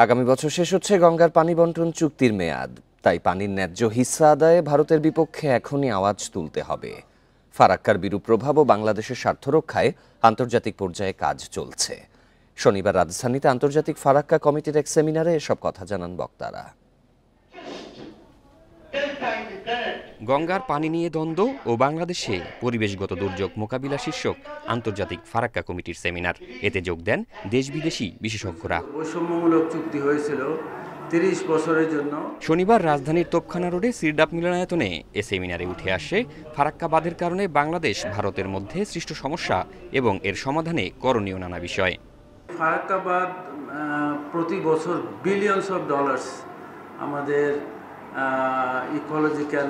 আগামী বছর শেষ হচ্ছে গঙ্গার পানি বন্টন চুক্তির মেয়াদ, তাই পানির ন্যায্য হিস্সা আদায়ে ভারতের বিপক্ষে এখনই আওয়াজ তুলতে হবে। ফারাক্কার বিরূপ প্রভাব ও বাংলাদেশের স্বার্থ রক্ষায় আন্তর্জাতিক পর্যায়ে কাজ চলছে। শনিবার রাজধানীতে আন্তর্জাতিক ফারাক্কা কমিটির এক সেমিনারে এসব কথা জানান বক্তারা। গঙ্গার পানি নিয়ে দ্বন্দ্ব ও বাংলাদেশে পরিবেশগত দুর্যোগ মোকাবিলা শীর্ষক আন্তর্জাতিক ফারাক্কা কমিটির সেমিনার। এতে যোগ দেন দেশ বিদেশি বিশেষজ্ঞরা। বৈষম্যমূলক চুক্তি হয়েছিল ৩০ বছরের জন্য। শনিবার রাজধানীর তোপখানা রোডে সিরডাপ মিলনায়তনে এ সেমিনারে উঠে আসে ফারাক্কা বাঁধের কারণে বাংলাদেশ ভারতের মধ্যে সৃষ্ট সমস্যা এবং এর সমাধানে করণীয় নানা বিষয়। ফারাক্কা বাঁধ প্রতি বছর বিলিয়নস অফ ডলার্স আমাদের ইকোলজিক্যাল,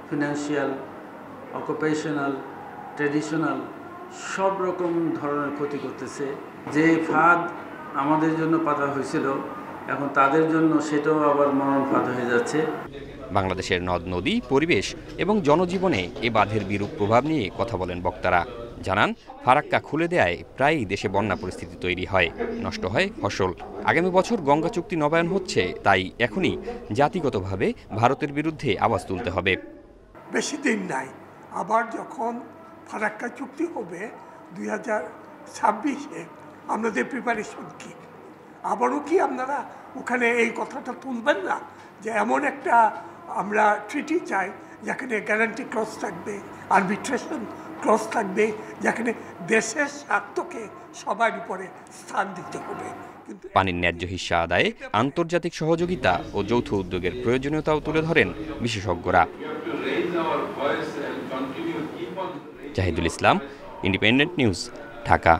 ফিনান্সিয়াল, অকুপেশনাল, ট্রেডিশনাল সব রকম ধরনের ক্ষতি করতেছে। যে ফাঁদ আমাদের জন্য পাতা হয়েছিল, এখন তাদের জন্য সেটাও আবার মরণ ফাঁদ হয়ে যাচ্ছে। বাংলাদেশের নদ নদী, পরিবেশ এবং জনজীবনে এ বাঁধের বিরূপ প্রভাব নিয়ে কথা বলেন বক্তারা। জানান, ফারাক্কা খুলে দেয়ায় প্রায়ই দেশে বন্যা পরিস্থিতি তৈরি হয়, নষ্ট হয় ফসল। আগামী বছর গঙ্গা চুক্তি নবায়ন হচ্ছে, তাই এখনই জাতিগতভাবে ভারতের বিরুদ্ধে আওয়াজ তুলতে হবে। বেশি দিন নাই, আবার যখন ফারাক্কা চুক্তি হবে 2026-এ, আমাদের প্রিপারেশন কি? আবারও কি আপনারা ওখানে এই কথাটা তুলবেন না যে এমন একটা আমরা ট্রিটি চাই যেখানে গ্যারান্টি ক্লজ থাকবে, আরবিট্রেশন ক্লজ থাকবে, যেখানে দেশের স্বার্থকে সবার উপরে স্থান দিতে হবে। পানির ন্যায্য হিস্সা আদায়ে আন্তর্জাতিক সহযোগিতা ও যৌথ উদ্যোগের প্রয়োজনীয়তাও তুলে ধরেন বিশেষজ্ঞরা। জাহিদুল ইসলাম, ইন্ডিপেন্ডেন্ট নিউজ, ঢাকা।